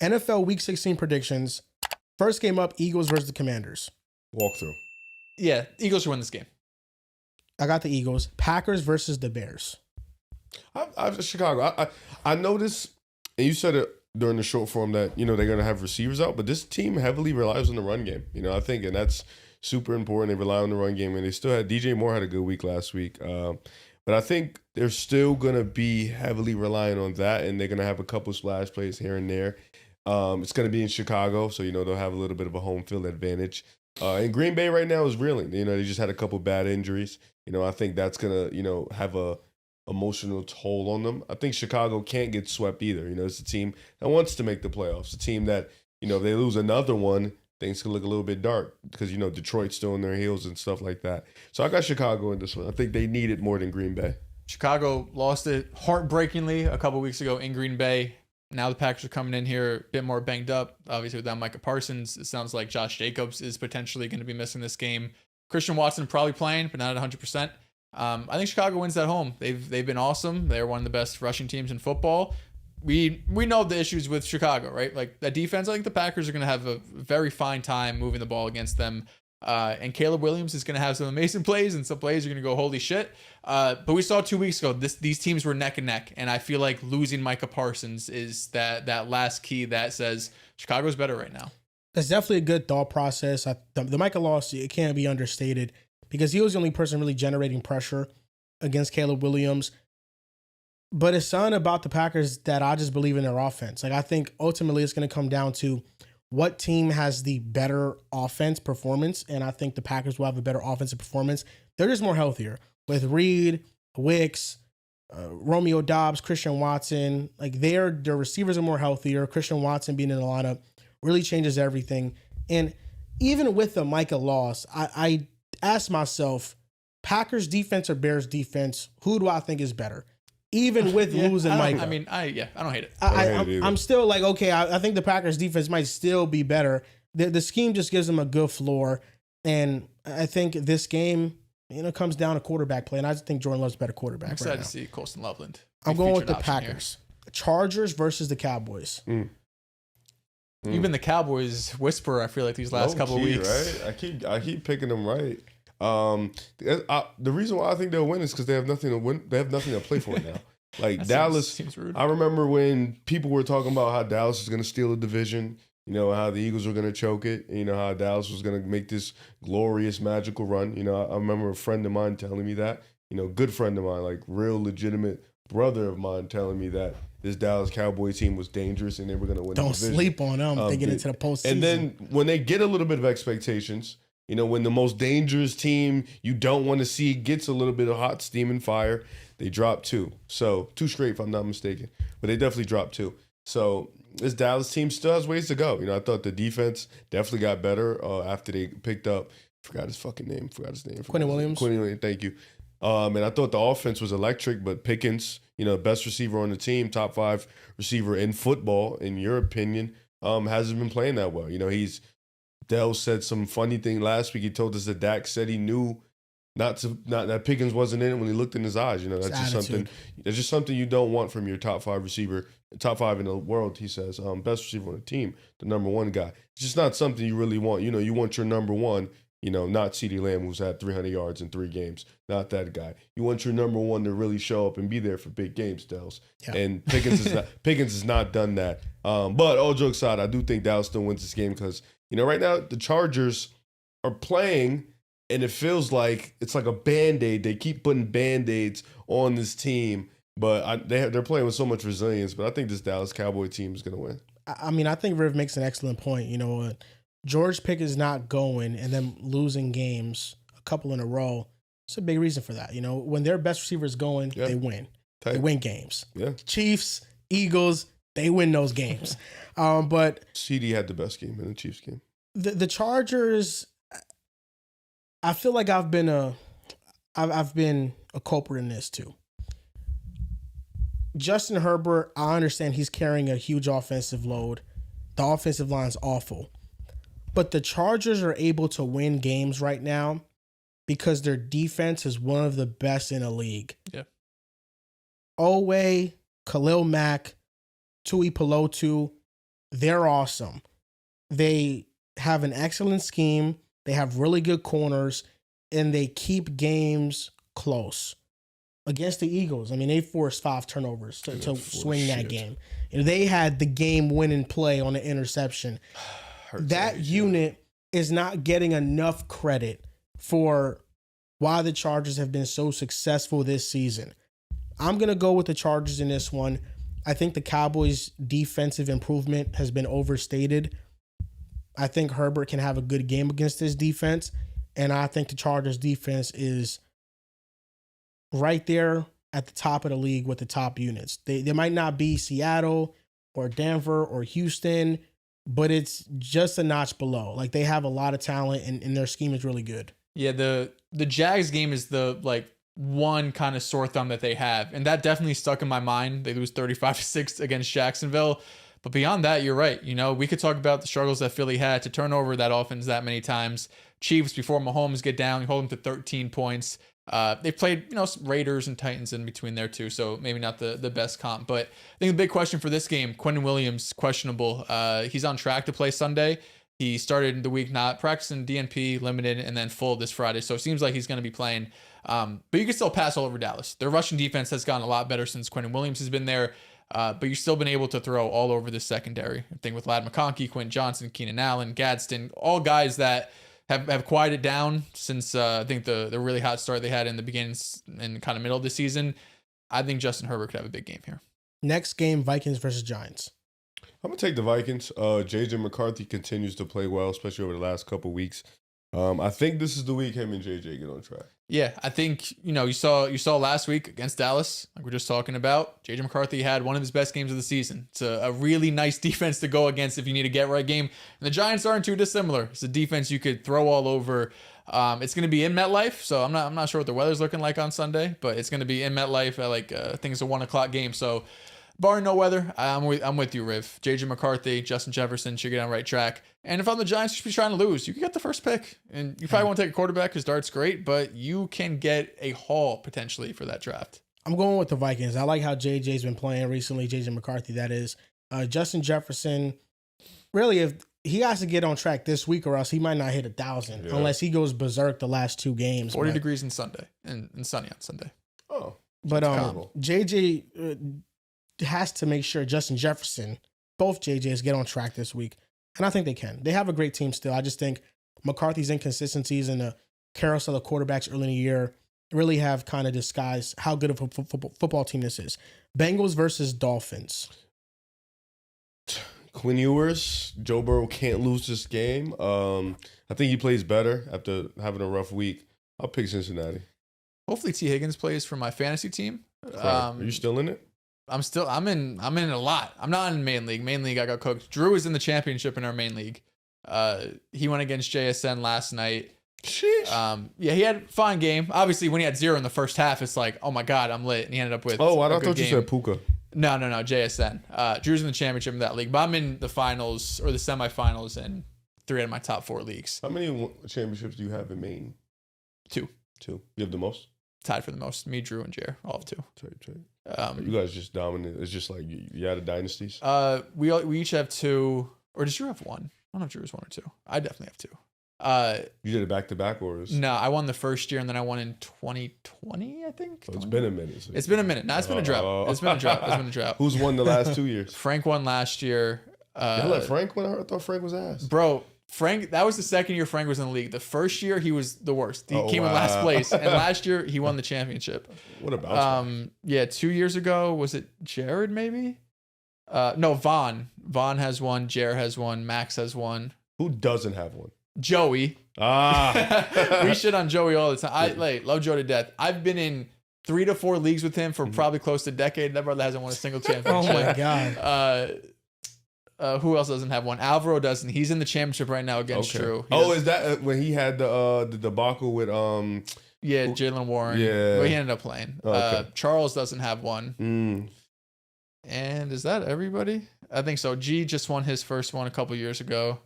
NFL Week 16 predictions. First game up, Eagles versus the Commanders. Walkthrough. Yeah, Eagles should win this game. I got the Eagles. Packers versus the Bears. I've Chicago. I noticed, and you said it during the short form that they're going to have receivers out, but this team heavily relies on the run game. I think, and that's super important. They rely on the run game, and they still had DJ Moore had a good week last week. But I think they're still going to be heavily relying on that, and they're going to have a couple splash plays here and there. It's going to be in Chicago, so they'll have a little bit of a home field advantage. And Green Bay right now is reeling. They just had a couple bad injuries. I think that's going to have a emotional toll on them. I think Chicago can't get swept either. It's a team that wants to make the playoffs. A team that, if they lose another one, things could look a little bit dark because, Detroit's still on their heels and stuff like that. So I got Chicago in this one. I think they need it more than Green Bay. Chicago lost it heartbreakingly a couple weeks ago in Green Bay. Now the Packers are coming in here a bit more banged up. Obviously, without Micah Parsons, it sounds like Josh Jacobs is potentially going to be missing this game. Christian Watson probably playing, but not at 100%. I think Chicago wins at home. They've been awesome. They're one of the best rushing teams in football. We know the issues with Chicago, right? Like that defense, I think the Packers are going to have a very fine time moving the ball against them. And Caleb Williams is going to have some amazing plays, and some plays are going to go, holy shit. But we saw 2 weeks ago, these teams were neck and neck. And I feel like losing Micah Parsons is that last key that says Chicago's better right now. That's definitely a good thought process. The Micah loss, it can't be understated because he was the only person really generating pressure against Caleb Williams. But it's something about the Packers that I just believe in their offense. Like I think ultimately it's going to come down to what team has the better offense performance, and I think the Packers will have a better offensive performance. They're just more healthier with Reed, Wicks, Romeo Doubs, Christian Watson. Like their receivers are more healthier. Christian Watson being in the lineup really changes everything. And even with the Micah loss, I asked myself, Packers defense or Bears defense, who do I think is better? Even with losing Micah. I don't hate it. I'm still like, okay, I think the Packers defense might still be better. The scheme just gives them a good floor. And I think this game, comes down to quarterback play. And I just think Jordan Love's a better quarterback. I'm excited to see Colston Loveland. I'm going with the Packers. Here. Chargers versus the Cowboys. You've been the Cowboys whisperer, I feel like, these last couple of weeks. Right? I keep picking them right. The reason why I think they'll win is because they have nothing to win. They have nothing to play for now. Like Dallas, seems rude. I remember when people were talking about how Dallas is going to steal the division. How the Eagles were going to choke it. How Dallas was going to make this glorious, magical run. I remember a friend of mine telling me that. Good friend of mine, like real legitimate brother of mine, telling me that this Dallas Cowboy team was dangerous and they were going to win the division. Don't sleep on them. They get into the postseason. And then when they get a little bit of expectations, when the most dangerous team you don't want to see gets a little bit of hot steam and fire, they drop 2. So 2 straight, if I'm not mistaken. But they definitely dropped 2. So this Dallas team still has ways to go. I thought the defense definitely got better after they picked up, forgot his name. Quentin Williams. Thank you. And I thought the offense was electric, but Pickens, best receiver on the team, top 5 receiver in football, in your opinion, hasn't been playing that well. Dell said some funny thing last week. He told us that Dak said he knew not that Pickens wasn't in it when he looked in his eyes. That's just something. That's just something you don't want from your top 5 receiver, top 5 in the world. He says, best receiver on the team, the number 1 guy. It's just not something you really want. You want your number 1. Not CeeDee Lamb, who's had 300 yards in 3 games. Not that guy. You want your number 1 to really show up and be there for big games, Dells. Yeah. And Pickens has not done that. But all jokes aside, I do think Dallas still wins this game because right now the Chargers are playing, and it feels like it's like a Band-Aid. They keep putting Band-Aids on this team, but they're playing with so much resilience. But I think this Dallas Cowboy team is going to win. I think Riv makes an excellent point. George Pickens not going and then losing games, a couple in a row, it's a big reason for that. When their best receiver is going, they win. Tight. They win games. Yeah. Chiefs, Eagles, they win those games. But CD had the best game in the Chiefs game. The Chargers, I feel like I've been a culprit in this too. Justin Herbert, I understand he's carrying a huge offensive load. The offensive line's awful. But the Chargers are able to win games right now because their defense is one of the best in the league. Yeah. Oweh, Khalil Mack, Tui Pelotu, they're awesome. They have an excellent scheme. They have really good corners, and they keep games close. Against the Eagles, I mean, they forced 5 turnovers to swing that game. And they had the game-winning play on the interception. That unit is not getting enough credit for why the Chargers have been so successful this season. I'm going to go with the Chargers in this one. I think the Cowboys' defensive improvement has been overstated. I think Herbert can have a good game against this defense, and I think the Chargers' defense is right there at the top of the league with the top units. They might not be Seattle or Denver or Houston, but it's just a notch below. Like, they have a lot of talent, and their scheme is really good. Yeah, the Jags game is the one kind of sore thumb that they have, and that definitely stuck in my mind. They lose 35-6 against Jacksonville. But beyond that, you're right. We could talk about the struggles that Philly had to turn over that offense that many times. Chiefs, before Mahomes get down, you hold them to 13 points. They played, Raiders and Titans in between there too, so maybe not the best comp. But I think the big question for this game, Quentin Williams, questionable. He's on track to play Sunday. He started the week not practicing, DNP, limited, and then full this Friday. So it seems like he's going to be playing. But you can still pass all over Dallas. Their rushing defense has gotten a lot better since Quentin Williams has been there. But you've still been able to throw all over the secondary. I think with Ladd McConkey, Quentin Johnson, Keenan Allen, Gadsden, all guys that have quieted down since I think the really hot start they had in the beginning and kind of middle of the season. I think Justin Herbert could have a big game here. Next game, Vikings versus Giants. I'm going to take the Vikings. JJ McCarthy continues to play well, especially over the last couple weeks. I think this is the week him and JJ get on track. Yeah, I think, you saw last week against Dallas, like we're just talking about, JJ McCarthy had one of his best games of the season. It's a really nice defense to go against if you need a get-right game. And the Giants aren't too dissimilar. It's a defense you could throw all over. It's going to be in MetLife, so I'm not sure what the weather's looking like on Sunday, but it's going to be in MetLife at I think it's a 1:00 game, so barring no weather, I'm with you, Riv. JJ McCarthy, Justin Jefferson should get on the right track. And if I'm the Giants, you should be trying to lose. You can get the first pick. And you probably won't take a quarterback because Dart's great, but you can get a haul potentially for that draft. I'm going with the Vikings. I like how JJ's been playing recently, JJ McCarthy, that is. Justin Jefferson, really, if he has to get on track this week or else he might not hit 1,000 unless he goes berserk the last 2 games. 40 degrees on Sunday and sunny on Sunday. Oh, but JJ has to make sure Justin Jefferson, both JJs, get on track this week. And I think they can. They have a great team still. I just think McCarthy's inconsistencies and the carousel of quarterbacks early in the year really have kind of disguised how good of a football team this is. Bengals versus Dolphins. Quinn Ewers, Joe Burrow can't lose this game. I think he plays better after having a rough week. I'll pick Cincinnati. Hopefully T. Higgins plays for my fantasy team. Are you still in it? I'm in a lot. I'm not in main league. Main league, I got cooked. Drew is in the championship in our main league. He went against JSN last night. Sheesh. Yeah, he had a fine game. Obviously, when he had 0 in the first half, it's like, oh my God, I'm lit. And he ended up with I thought you said Puka. No, JSN. Drew's in the championship in that league, but I'm in the finals or the semifinals in 3 out of my top 4 leagues. How many championships do you have in Maine? 2. You have the most? Tied for the most. Me, Drew, and Jer, all of 2. You guys just dominant. It's just like you had a dynasties. We each have 2, or does Drew have 1? I don't know if Drew has 1 or 2. I definitely have 2. You did it back to back, or no? I won the first year, and then I won in 2020, I think. So it's been a minute. It's been a minute. No, it's been a drought. It's been a drought. Who's won the last 2 years? Frank won last year. You let Frank win? I thought Frank was ass. Bro, Frank, that was the second year Frank was in the league. The first year, he was the worst. He came in last place. And last year, he won the championship. What about yeah, 2 years ago, was it Jared maybe? No, Vaughn. Vaughn has 1. Jared has 1. Max has 1. Who doesn't have 1? Joey. We shit on Joey all the time. I love Joe to death. I've been in 3 to 4 leagues with him for probably close to a decade. That brother hasn't won a single championship. Oh my God. Who else doesn't have 1? Alvaro doesn't. He's in the championship right now against Drew. Is that when he had the debacle with Yeah, Jalen Warren. Yeah, but he ended up playing. Okay. Charles doesn't have 1. And is that everybody? I think so. G just won his first one a couple years ago.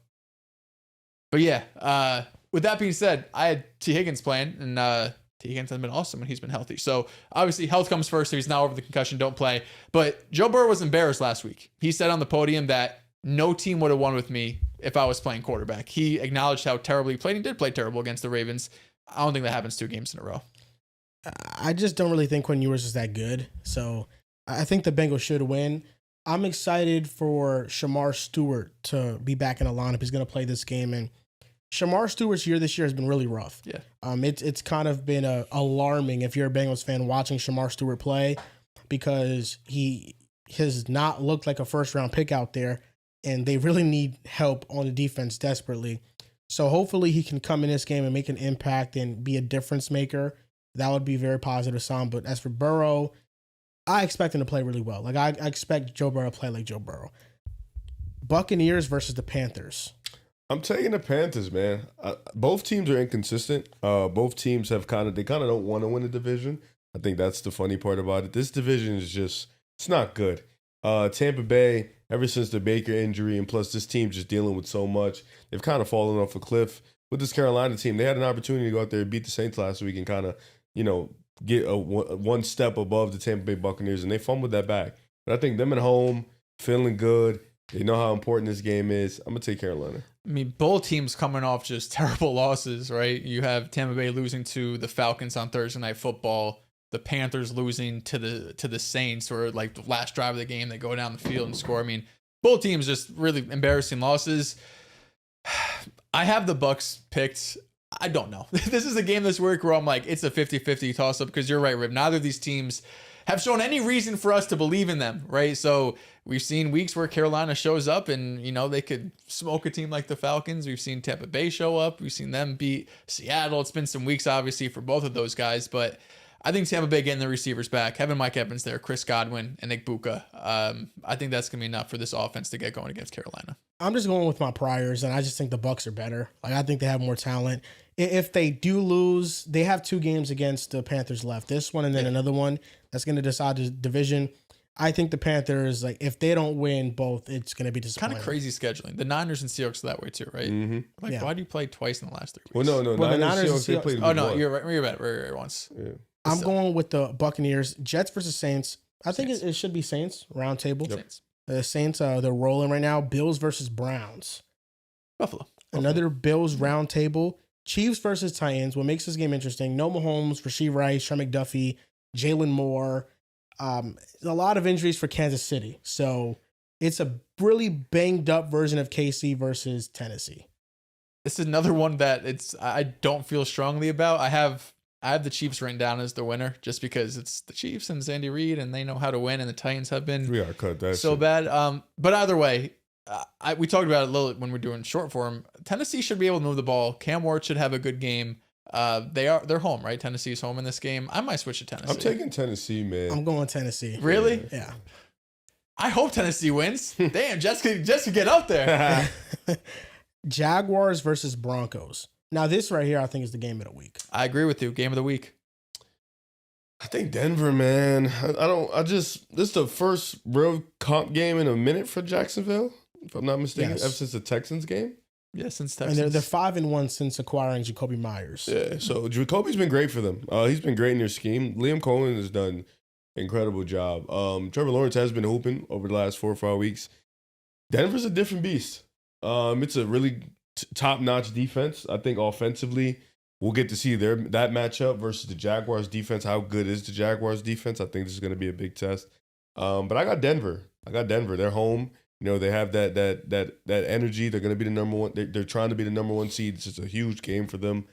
But yeah, with that being said, I had T. Higgins playing, and T. Higgins has been awesome when he's been healthy. So obviously health comes first. So he's now over the concussion, don't play. But Joe Burrow was embarrassed last week. He said on the podium that no team would have won with me if I was playing quarterback. He acknowledged how terribly he played. He did play terrible against the Ravens. I don't think that happens 2 games in a row. I just don't really think Quinn Ewers is that good. So I think the Bengals should win. I'm excited for Shamar Stewart to be back in the lineup. He's going to play this game. And Shamar Stewart's year this year has been really rough. Yeah. It's kind of been alarming if you're a Bengals fan watching Shamar Stewart play, because he has not looked like a first-round pick out there, and they really need help on the defense desperately. So hopefully he can come in this game and make an impact and be a difference maker. That would be a very positive sign. But as for Burrow, I expect him to play really well. Like I expect Joe Burrow to play like Joe Burrow. Buccaneers versus the Panthers. I'm taking the Panthers, man. Both teams are inconsistent. Both teams have kind of don't want to win the division. I think that's the funny part about it. This division is it's not good. Tampa Bay, ever since the Baker injury, and plus this team just dealing with so much, they've kind of fallen off a cliff. With this Carolina team, they had an opportunity to go out there and beat the Saints last week and kind of, get one step above the Tampa Bay Buccaneers, and they fumbled that back. But I think them at home, feeling good, they know how important this game is. I'm going to take Carolina. I mean, both teams coming off just terrible losses, right? You have Tampa Bay losing to the Falcons on Thursday Night Football, the Panthers losing to the Saints, or like the last drive of the game, they go down the field and score. I mean, both teams just really embarrassing losses. I have the Bucs picked. I don't know. This is a game this week where I'm like, it's a 50-50 toss-up, because you're right, Rib. Neither of these teams have shown any reason for us to believe in them, right? So we've seen weeks where Carolina shows up and, they could smoke a team like the Falcons. We've seen Tampa Bay show up. We've seen them beat Seattle. It's been some weeks, obviously, for both of those guys, but I think Tampa Bay getting the receivers back, having Mike Evans there, Chris Godwin, and Nick Buka, I think that's going to be enough for this offense to get going against Carolina. I'm just going with my priors, and I just think the Bucs are better. Like, I think they have more talent. If they do lose, they have 2 games against the Panthers left. This one and then another one that's going to decide the division. I think the Panthers, like, if they don't win both, it's going to be disappointing. Kind of crazy scheduling. The Niners and Seahawks are that way too, right? Mm-hmm. Like, why do you play twice in the last 3 Well, weeks? no. Well, the Niners and Seahawks, they played Oh, no, once. you're right. You're right once. Yeah. I'm going with the Buccaneers. Jets versus Saints. I think Saints. it should be Saints, round table. Yep. Saints. The Saints, they're rolling right now. Bills versus Browns. Buffalo. Another Bills round table. Chiefs versus Titans. What makes this game interesting? No Mahomes, Rasheed Rice, Trey McDuffie, Jalen Moore. A lot of injuries for Kansas City. So it's a really banged up version of KC versus Tennessee. This is another one that I don't feel strongly about. I have the Chiefs written down as the winner just because it's the Chiefs and Andy Reid and they know how to win, and the Titans have been We are cut that so shit. bad. But either way, we talked about it a little when we're doing short form. Tennessee should be able to move the ball. Cam Ward should have a good game. They're home, right? Tennessee's home in this game. I might switch to Tennessee. I'm taking Tennessee, man. I'm going Tennessee. Really? Yeah. I hope Tennessee wins. Damn, just to get up there. Jaguars versus Broncos. Now, this right here, I think, is the game of the week. I agree with you. Game of the week. I think Denver, man. This is the first real comp game in a minute for Jacksonville, if I'm not mistaken, Yes. ever since the Texans game. Yeah, since And Texans. they're 5-1 since acquiring Jacoby Myers. Yeah, so Jacoby's been great for them. He's been great in their scheme. Liam Cohen has done an incredible job. Trevor Lawrence has been hooping over the last 4 or 5 weeks. Denver's a different beast. It's a really top-notch defense. I think offensively, we'll get to see that matchup versus the Jaguars defense. How good is the Jaguars defense? I think this is going to be a big test. But I got Denver. They're home. They have that energy. They're going to be the number one. They're trying to be the number 1 seed. It's just a huge game for them.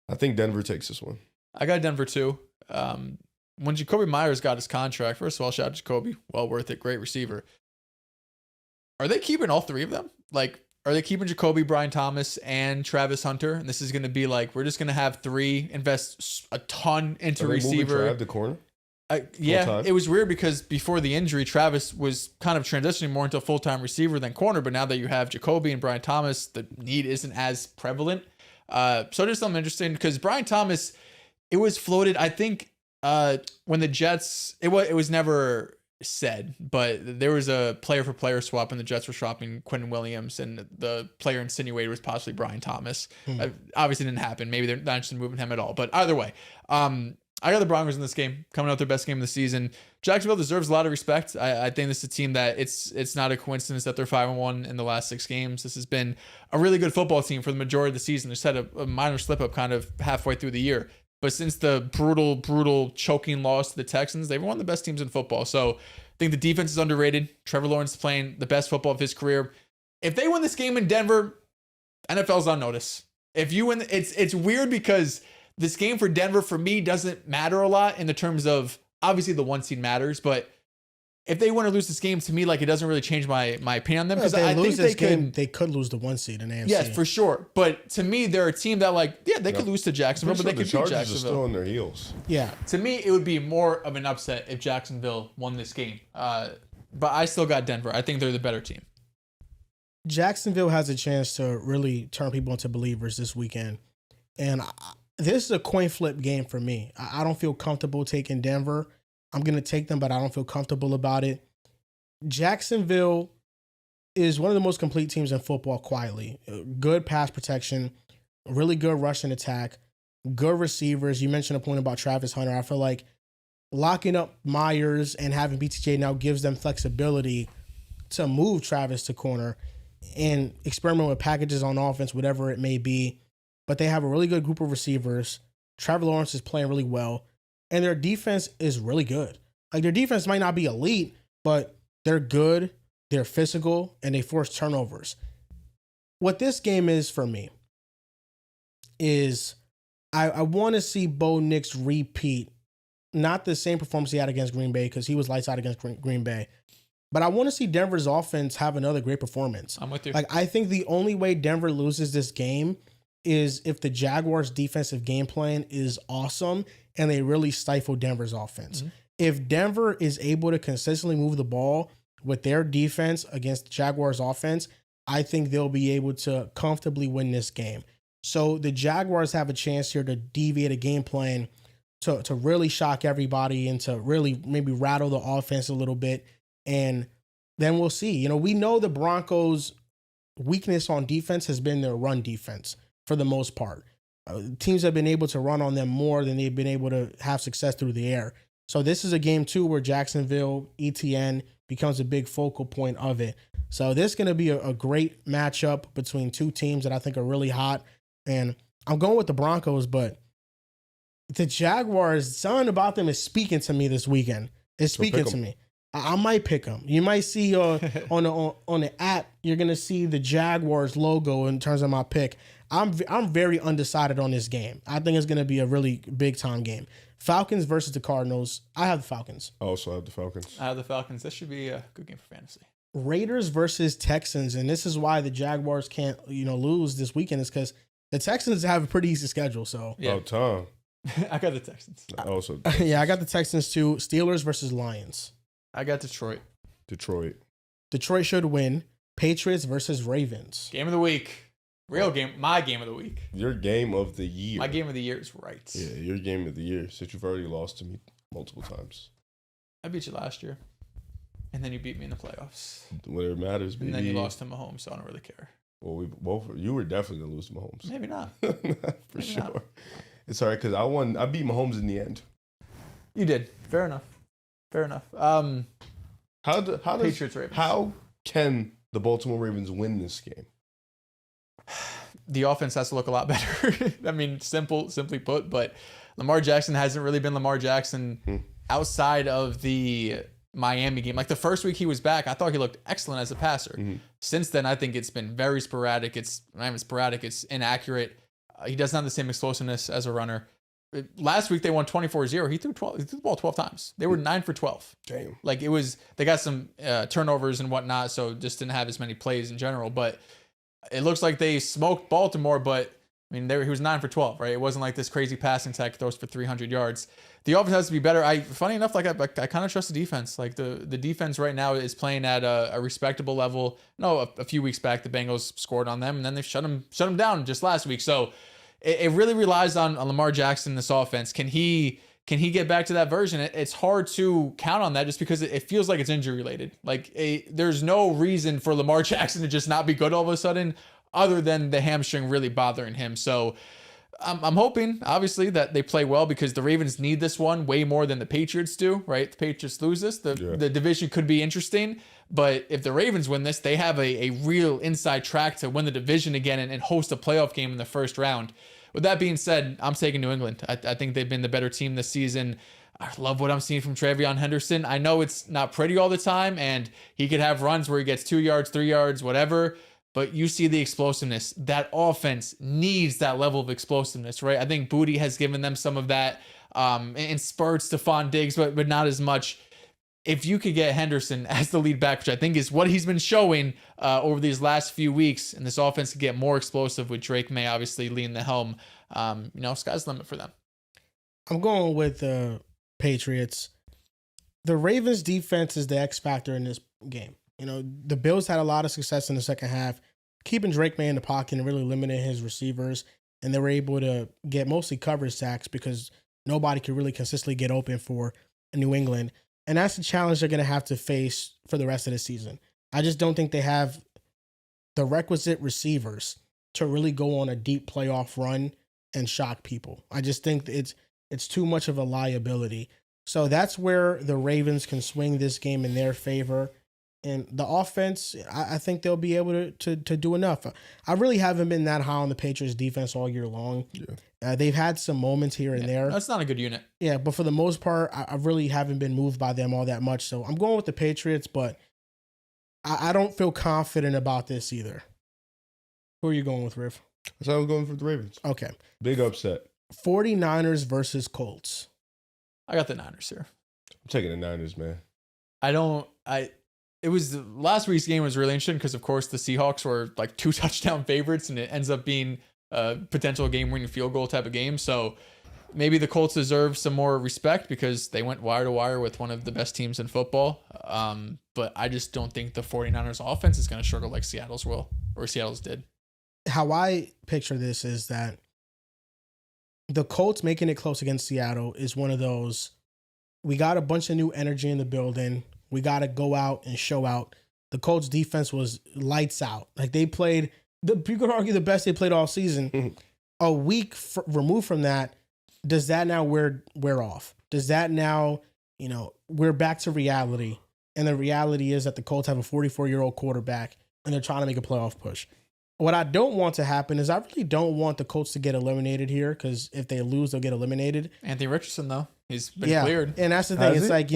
I think Denver takes this one. I got Denver too. When Jacoby Myers got his contract, first of all, shout out to Jacoby. Well worth it. Great receiver. Are they keeping all 3 of them? Like, are they keeping Jacoby, Brian Thomas, and Travis Hunter? And this is going to be like, we're just going to have 3 invest a ton into Are they moving receiver. Trav to corner? Yeah, Full-time? it was weird because before the injury, Travis was kind of transitioning more into a full-time receiver than corner. But now that you have Jacoby and Brian Thomas, the need isn't as prevalent. So there's something interesting because Brian Thomas, it was floated, I think, when the Jets, it was never said, but there was a player-for-player swap and the Jets were swapping Quentin Williams, and the player insinuated was possibly Brian Thomas. Obviously didn't happen. Maybe they're not interested in moving him at all. But either way, I got the Broncos in this game, coming out their best game of the season. Jacksonville deserves a lot of respect. I think this is a team that it's not a coincidence that they're 5-1 in the last 6 games. This has been a really good football team for the majority of the season. They just had a minor slip up kind of halfway through the year. But since the brutal choking loss to the Texans, they've one of the best teams in football. So I think the defense is underrated. Trevor Lawrence is playing the best football of his career. If they win this game in Denver, NFL's on notice. If you win, it's weird because this game for Denver, for me, doesn't matter a lot in the terms of, obviously the 1 seed matters, but if they win or lose this game, to me, like, it doesn't really change my opinion on them, because I think they could lose the 1 seed in AFC. Yes, for sure. But to me, they're a team that, like, yeah, they could lose to Jacksonville, but they could beat Jacksonville. Are still on their heels. Yeah. To me, it would be more of an upset if Jacksonville won this game. But I still got Denver. I think they're the better team. Jacksonville has a chance to really turn people into believers this weekend. And this is a coin flip game for me. I don't feel comfortable taking Denver. I'm going to take them, but I don't feel comfortable about it. Jacksonville is one of the most complete teams in football quietly. Good pass protection, really good rushing attack, good receivers. You mentioned a point about Travis Hunter. I feel like locking up Myers and having BTJ now gives them flexibility to move Travis to corner and experiment with packages on offense, whatever it may be. But they have a really good group of receivers. Trevor Lawrence is playing really well. And their defense is really good. Like, their defense might not be elite, but they're good, they're physical, and they force turnovers. What this game is for me is I want to see Bo Nix repeat, not the same performance he had against Green Bay, because he was lights out against Green Bay. But I want to see Denver's offense have another great performance. I'm with you. Like, I think the only way Denver loses this game is if the Jaguars' defensive game plan is awesome and they really stifle Denver's offense. Mm-hmm. If Denver is able to consistently move the ball with their defense against the Jaguars' offense, I think they'll be able to comfortably win this game. So the Jaguars have a chance here to deviate a game plan to really shock everybody and to really maybe rattle the offense a little bit. And then we'll see. You know, we know the Broncos' weakness on defense has been their run defense for the most part. Teams have been able to run on them more than they've been able to have success through the air. So this is a game, too, where Jacksonville, ETN, becomes a big focal point of it. So this is going to be a great matchup between two teams that I think are really hot. And I'm going with the Broncos, but the Jaguars, something about them is speaking to me this weekend. It's speaking to me. I might pick them. You might see on the app, you're going to see the Jaguars logo in terms of my pick. I'm very undecided on this game. I think it's going to be a really big-time game. Falcons versus the Cardinals. I have the Falcons. I also have the Falcons. I have the Falcons. This should be a good game for fantasy. Raiders versus Texans, and this is why the Jaguars can't, lose this weekend, is because the Texans have a pretty easy schedule. So yeah. Oh, Tom. I got the Texans. Also, yeah, I got the Texans too. Steelers versus Lions. I got Detroit. Detroit should win. Patriots versus Ravens. Game of the week. Real game. My game of the week. Your game of the year. My game of the year is right. Yeah, your game of the year. Since you've already lost to me multiple times. I beat you last year. And then you beat me in the playoffs. Whatever matters, baby. And then you lost to Mahomes, so I don't really care. Well, you were definitely going to lose to Mahomes. Maybe not. For sure. Not. It's all right, because I beat Mahomes in the end. You did. Fair enough. Patriots Ravens. How can the Baltimore Ravens win this game? The offense has to look a lot better. I mean, simply put, but Lamar Jackson hasn't really been Lamar Jackson outside of the Miami game. Like, the first week he was back, I thought he looked excellent as a passer. Mm-hmm. Since then, I think it's been very sporadic. It's inaccurate. He doesn't have the same explosiveness as a runner. Last week they won 24-0. He threw the ball 12 times. They were 9 for 12. Damn. Like, they got some turnovers and whatnot, so just didn't have as many plays in general. But it looks like they smoked Baltimore, but I mean, he was 9 for 12, right? It wasn't like this crazy passing attack throws for 300 yards. The offense has to be better. Funny enough, I kind of trust the defense. Like, the defense right now is playing at a respectable level. A few weeks back the Bengals scored on them, and then they shut them down just last week. So it really relies on Lamar Jackson in this offense. Can he get back to that version? It's hard to count on that just because it feels like it's injury related. Like, there's no reason for Lamar Jackson to just not be good all of a sudden, other than the hamstring really bothering him. So I'm hoping, obviously, that they play well because the Ravens need this one way more than the Patriots do, right? The Patriots lose this. The division could be interesting. But if the Ravens win this, they have a real inside track to win the division again and host a playoff game in the first round. With that being said, I'm taking New England. I think they've been the better team this season. I love what I'm seeing from Travion Henderson. I know it's not pretty all the time, and he could have runs where he gets 2 yards, 3 yards, whatever. But you see the explosiveness. That offense needs that level of explosiveness, right? I think Booty has given them some of that in spurts, Stephon Diggs, but not as much. If you could get Henderson as the lead back, which I think is what he's been showing over these last few weeks, and this offense could get more explosive with Drake May obviously leading the helm, sky's the limit for them. I'm going with the Patriots. The Ravens defense is the X factor in this game. The Bills had a lot of success in the second half, keeping Drake May in the pocket and really limiting his receivers. And they were able to get mostly coverage sacks because nobody could really consistently get open for New England. And that's the challenge they're going to have to face for the rest of the season. I just don't think they have the requisite receivers to really go on a deep playoff run and shock people. I just think it's too much of a liability. So that's where the Ravens can swing this game in their favor. And the offense, I think they'll be able to do enough. I really haven't been that high on the Patriots defense all year long. Yeah. They've had some moments here and there. That's not a good unit. Yeah, but for the most part, I really haven't been moved by them all that much. So I'm going with the Patriots, but I don't feel confident about this either. Who are you going with, Riff? So I was going for the Ravens. Okay. Big upset. 49ers versus Colts. I got the Niners here. I'm taking the Niners, man. It was last week's game was really interesting because, of course, the Seahawks were like 2 touchdown favorites, and it ends up being a potential game-winning field goal type of game. So maybe the Colts deserve some more respect because they went wire to wire with one of the best teams in football. But I just don't think the 49ers offense is going to struggle like Seattle's did. How I picture this is that the Colts making it close against Seattle is one of those, we got a bunch of new energy in the building. We got to go out and show out. The Colts defense was lights out. Like they played, you could argue the best they played all season. Mm-hmm. A week removed from that, does that now wear off? Does that now, we're back to reality. And the reality is that the Colts have a 44-year-old quarterback and they're trying to make a playoff push. What I don't want to happen is I really don't want the Colts to get eliminated here because if they lose, they'll get eliminated. Anthony Richardson, though, he's been cleared. And that's the thing. It's like,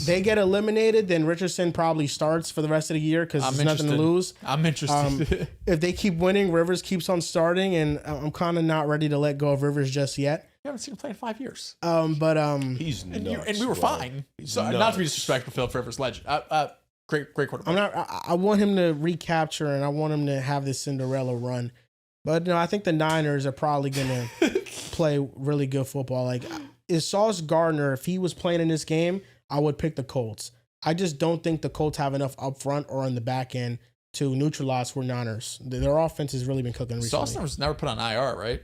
they get eliminated, then Richardson probably starts for the rest of the year because there's nothing to lose. I'm interested. If they keep winning, Rivers keeps on starting, and I'm kind of not ready to let go of Rivers just yet. We haven't seen him play in 5 years. He's nuts. And we were fine. So, not to be disrespectful, Philip Rivers, legend. Great quarterback. I want him to recapture, and I want him to have this Cinderella run. But I think the Niners are probably going to play really good football. Like, is Sauce Gardner, if he was playing in this game, I would pick the Colts. I just don't think the Colts have enough up front or on the back end to neutralize 49ers. Their offense has really been cooking recently. Sauce was never put on IR, right?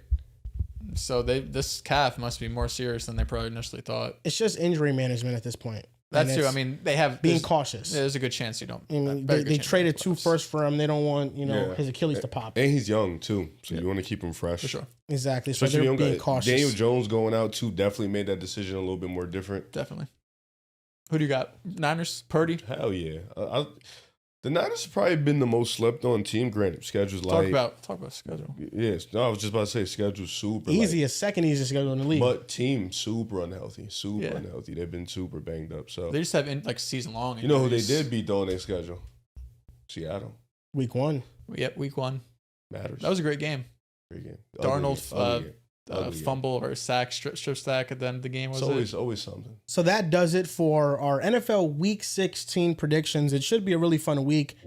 So this calf must be more serious than they probably initially thought. It's just injury management at this point. That's true. I mean, they have being cautious. There's a good chance you don't. I mean, they traded 2 firsts for him. They don't want his Achilles to pop. And he's young too, so you want to keep him fresh. For sure. Exactly. Especially so they're being cautious. Daniel Jones going out too definitely made that decision a little bit more different. Definitely. Who do you got? Niners? Purdy? Hell yeah. The Niners have probably been the most slept on team. Granted, schedule's talk about schedule. Yes, no, I was just about to say schedule's super second easiest schedule in the league. But team super unhealthy, unhealthy. They've been super banged up. So they just have season long. You know who they did beat though on their schedule? Seattle. Week 1. Yep, week 1 matters. That was a great game. Great game. Darnold fumble or sack, strip sack at the end of the game. It's always something. So that does it for our NFL Week 16 predictions. It should be a really fun week.